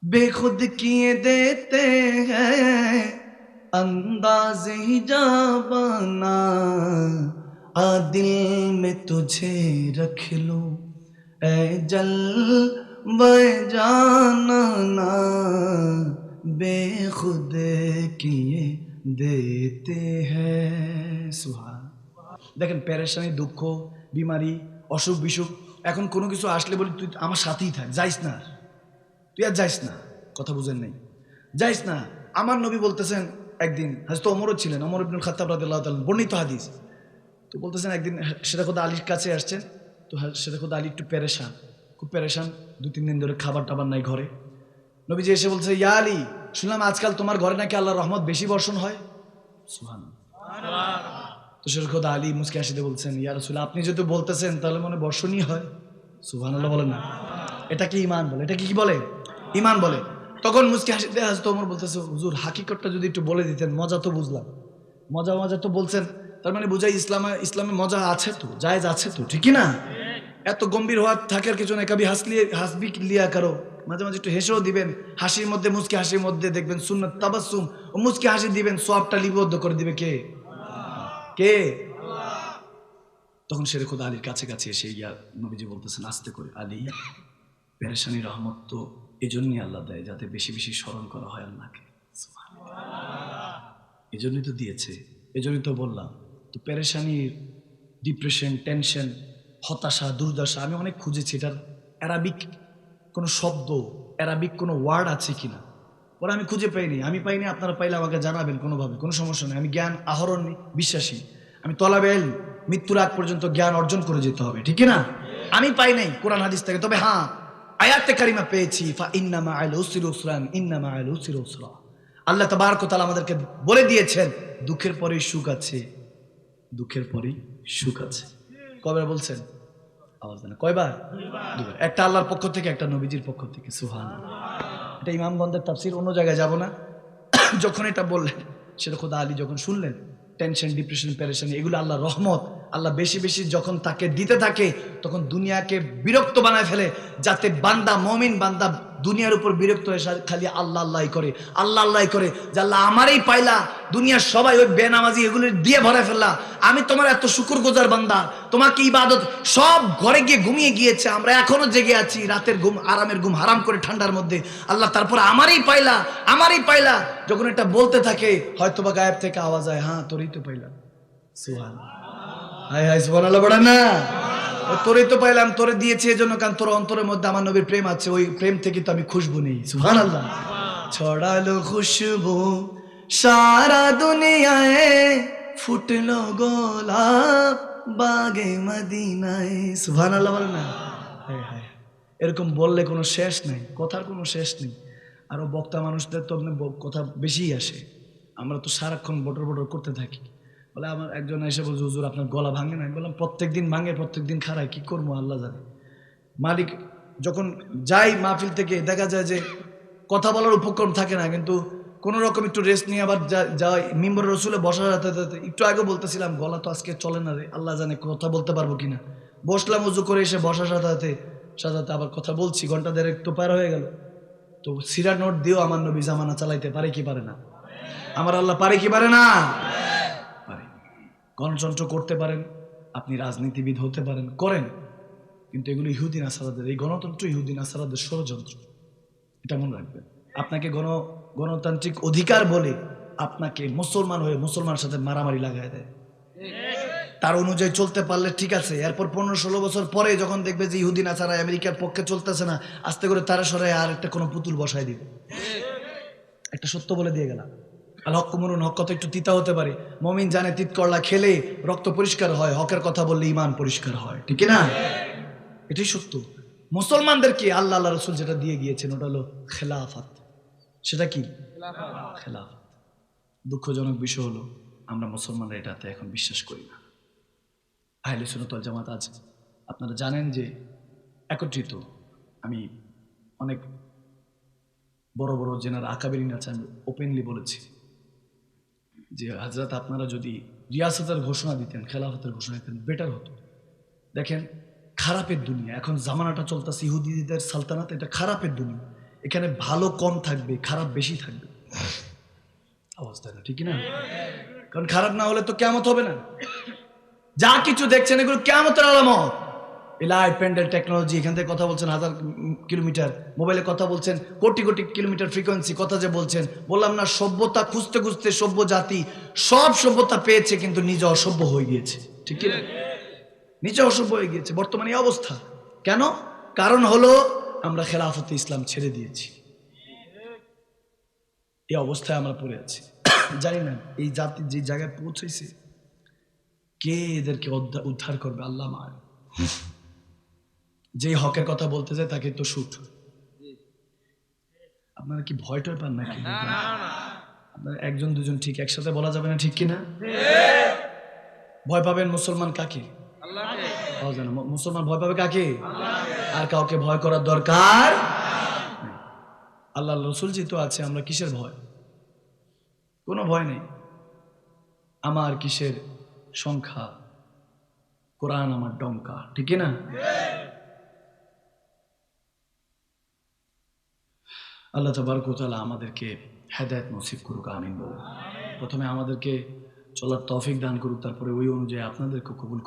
बेखुद किए देते हैं अंदाज ही जाबाना, आ दिल में तुझे रख लो ऐ जल जाना ना, बेखुद किए देते हैं। सुभान। দেখেন পেরেশানি, দুঃখ, বিমারি, অসুখ বিসুখ, এখন কোনো কিছু আসলে বলি তুই আমার সাথেই থাক, যাইস না, তুই আর যাইস না। কথা বুঝেন নাই? যাইস না। আমার নবী বলতেছেন একদিন, হযরত ওমরও ছিলেন, ওমর ইবনুল খাত্তাব রাদিয়াল্লাহু তাআলা, বর্ণিত হাদিস। তো বলতেছেন একদিন সেটা খোদা আলীর কাছে আসছেন। তো সেটা খোদা আলী একটু পেরেশান, খুব পেরেশান, 2-3 দিন ধরে খাবার টাবার নাই ঘরে। নবীজি এসে বলছে, ইয়া আলী, শুনলাম আজকাল তোমার ঘরে নাকি আল্লাহর রহমত বেশি বর্ষণ হয়। সুবহানাল্লাহ। তো সেটা খোদা আলী মুস্কি হাসিতে বলছেন, ইয়া রাসূল, আপনি যদি বলতেছেন তাহলে মনে বর্ষণই হয়। সুবহানাল্লাহ বলেন না? এটা কি ঈমান বলে? এটা কি বলে? ঈমান বলে। তখন মুস্কি হাসিতে হযরত ওমর বলতেছে, হুজুর হাকিকতটা যদি একটু বলে দিতেন, মজা তো বুঝলাম, মজা মজা তো বলছেন, তার মানে বুঝাই ইসলামে মজা আছে তো, জায়েজ আছে তো, ঠিক না? এত গম্ভীর হওয়া থাকার কিছু নাই। কবি হাসবি লিয়া করো, মাঝে মাঝে একটু হেসেও দিবেন, হাসির মধ্যে মুস্কি হাসির মধ্যে দেখবেন সুন্নাত তাবাসসুম, ও মুস্কি হাসি দিবেন, সওয়াবটা লিপিবদ্ধ করে দিবে কে? কে? তখন শেরে খোদা আলীর কাছে কাছে এসে ইয়া নবীজি বলতেছেন আস্তে করে, আলী, পেরেশানি রহমত তো এজন্যই আল্লাহ দেয় যাতে বেশি বেশি স্মরণ করা হয় আল্লাহকে। এজন্যই তো দিয়েছে, এজন্যই তো বললাম। তো পেরেশানির, ডিপ্রেশন, টেনশন, হতাশা, দুর্দশা আমি অনেক খুঁজেছি এটার অ্যারাবিক কোনো শব্দ, অ্যারাবিক কোনো ওয়ার্ড আছে কিনা, পরে আমি খুঁজে পাইনি। আমি পাইনি, আপনারা পাইলে আমাকে জানাবেন কোনোভাবে, কোনো সমস্যা নেই। আমি জ্ঞান আহরণ বিশ্বাসী, আমি তলাবে ইলম, মৃত্যুর আগ পর্যন্ত জ্ঞান অর্জন করে যেতে হবে, ঠিক না? আমি পাই নাই কোরআন হাদিস থেকে, তবে হ্যাঁ আয়াতে কারিমা পেয়েছি, ফা ইন্না মাআল উসরি ইউসরান, ইন্না মাআল উসরি ইউসরা। আল্লাহ তাবারক ওয়া তাআলা আমাদেরকে বলে দিয়েছেন দুঃখের পরেই সুখ আছে, দুঃখের পরেই সুখ আছে। কয়বার বলছেন? আওয়াজ দেন। কয়বার? দুবার। একটা আল্লাহর পক্ষ থেকে, একটা নবীজির পক্ষ থেকে। সুবহানাল্লাহ। এটা ইমামগণদের তাফসীর, অন্য জায়গায় যাব না। যখন এটা বললেন, সেটা খোদা আলী যখন শুনলেন, টেনশন, ডিপ্রেশন, পেরেশানি এগুলো আল্লাহর রহমত, আল্লাহ বেশি বেশি যখন তাকে দিতে থাকে তখন দুনিয়াকে বিরক্ত বানায় ফেলে, যাতে বান্দা, মুমিন বান্দা দুনিয়ার উপর বিরক্ত হয়ে খালি আল্লাহ আল্লাহ করে, আল্লাহ আল্লাহ করে, যে আল্লাহ আমারই পাইলা, দুনিয়ার সবাই ওই বেনামাজি এগুলো দিয়ে ভরে ফেললা, আমি তোমার এত শুকরগুজার বান্দা, তোমাকে ইবাদত, সব ঘরে গিয়ে ঘুমিয়ে গিয়েছে, আমরা এখনো জেগে আছি, রাতের ঘুম, আরামের ঘুম হারাম করে ঠান্ডার মধ্যে, আল্লাহ তারপর আমারই পাইলা, আমারই পাইলা। যখন এটা বলতে থাকে হয়তোবা গায়েব থেকে আওয়াজ হয়, হ্যাঁ তোরই তো পাইলাম। সুবহানাল্লাহ। হায় হায় সুবহানাল্লাহ বলেন না? তোরই তো পাইলাম, তোরে দিয়েছি এজন্য, কারণ তোর অন্তরের মধ্যে আমার নবীর প্রেম আছে, ওই প্রেম থেকে তো আমি খুশবু নেই। সুবহানাল্লাহ। ছড়ালো খুশবু সারা দুনিয়ায়, ফুটলো গোলাপ বাগে মদিনায়। সুবহানাল্লাহ বলেন না? হায় হায়, এরকম বললে কোনো শেষ নেই, কথার কোনো শেষ নেই। আরো বক্তা মানুষদের তো কথা বেশিই আসে, আমরা তো সারাক্ষণ বটর বটর করতে থাকি। বলে আমার একজন এসে বলছে, হুজুর আপনার গলা ভাঙে না? আমি বললাম প্রত্যেক দিন ভাঙে, প্রত্যেক দিন খারায়, কি করবো আল্লাহ জানে। মালিক যখন যাই মাহফিল থেকে, দেখা যায় যে কথা বলার উপক্রম থাকে না, কিন্তু কোনো রকম একটু রেস্ট নিয়ে আবার যাই মিম্বর রসুলে বসার হাতে একটু আগে বলতেছিলাম গলা তো আজকে চলে না রে, আল্লাহ জানে কথা বলতে পারবো কিনা। বসলাম উজু করে এসে বসার সাথে সাথে আবার কথা বলছি, ঘন্টা দেড়েক তো পার হয়ে গেল। তো সিরা নোট দিয়েও আমার নবী জামানা চালাইতে পারে কি পারে না? আমার আল্লাহ পারে কি পারে না? পারে। গণতন্ত্র করতে পারেন, আপনি রাজনীতিবিদ হতে পারেন, করেন, কিন্তু এগুলো ইহুদি নাসারাদের, এই গণতন্ত্র ইহুদি নাসারাদের ষড়যন্ত্র, এটা মনে রাখবেন। আপনাকে গণতান্ত্রিক অধিকার বলে আপনাকে মুসলমান হয়ে মুসলমানের সাথে মারামারি লাগায় দেয়। তার অনুযায়ী চলতে পারলে ঠিক আছে, এরপর 15-16 বছর পরে যখন দেখবে যে ইহুদি নাসারা আমেরিকার পক্ষে চলতেছে না, আস্তে করে তারা সরাই আর একটা কোনো পুতুল বসায় দিবে। একটা সত্য বলে দিয়ে গেলাম, আল হক মরুন, হক কথা একটু তিতা হতে পারে, মমিন জানে তিত করলা খেলে রক্ত পরিষ্কার হয়, হকের কথা বললে ইমান পরিষ্কার হয়, ঠিক না? এটাই সত্য। মুসলমানদেরকে আল্লাহ আল্লাহ রসুল যেটা দিয়ে গিয়েছেন ওটা হলো খেলাফত। সেটা কি? খেলাফত। দুঃখজনক বিষয় হলো আমরা মুসলমানরা এটাতে এখন বিশ্বাস করি না। আহলে সুন্নাত ওয়াল জামাত আছে, আপনারা জানেন যে একত্রিত। আমি অনেক বড় বড় জেনার আকাবেরিন আছে, আমি ওপেনলি বলেছি যে হযরত আপনারা যদি রিয়াসতের ঘোষণা দিতেন, খেলাফতের ঘোষণা দিতেন, বেটার হতো। দেখেন খারাপের দুনিয়া, এখন জামানাটা চলতেছে ইহুদিদের সালতানাত, এটা খারাপের দুনিয়া। এখানে ভালো কম থাকবে, খারাপ বেশি থাকবে। অবস্থা না ঠিক না? কারণ খারাপ না হলে তো কিয়ামত হবে না। যা কিছু দেখছেন এগুলো কিয়ামতের আলামত। এই লাইট, প্যান্ডেল, টেকনোলজি, এখান থেকে কথা বলছেন 1000 কিলোমিটার, মোবাইলে কথা বলছেন কোটি কোটি কিলোমিটার ফ্রিকোয়েন্সি কথা যে বলছেন। বললাম না, সভ্যতা খুঁজতে খুঁজতে সভ্য জাতি সব সভ্যতা পেয়েছে, কিন্তু নিজে অসভ্য হয়ে গিয়েছে। ঠিক কি না? নিজে অসভ্য হয়ে গিয়েছে বর্তমানে এই অবস্থা। কেন? কারণ হলো আমরা খেলাফতে ইসলাম ছেড়ে দিয়েছি। এই অবস্থায় আমরা পড়ে আছি। জানি না এই জাতি যে জায়গায় পৌঁছেছে, কে এদেরকে উদ্ধার করবে? আল্লাহ মার। যে হকের কথা বলতে যায় তাকে তো শুট। আপনারা কি ভয় টয় পান নাকি? আপনারা একজন দুজন ঠিক একসাথে বলা যাবে না, ঠিক কিনা? ভয় পাবেন মুসলমান কাকে? মুসলমান ভয় পাবে কাকে? আর কাউকে ভয় করার দরকার নেই। আল্লাহ রসুল যেহেতু আছে, আমরা কিসের ভয়? কোনো ভয় নেই। আমার কিসের সংখ্যা, কোরআন আমার ডঙ্কা, ঠিক না? আল্লাহ তাবারক ওয়া তাআলা আমাদেরকে হেদায়েত নসিব করুক, আমিন বলুন। প্রথমে আমাদেরকে চলার তৌফিক দান করুক, তারপরে ওই অনুযায়ী আপনাদেরকে কবুল করুক।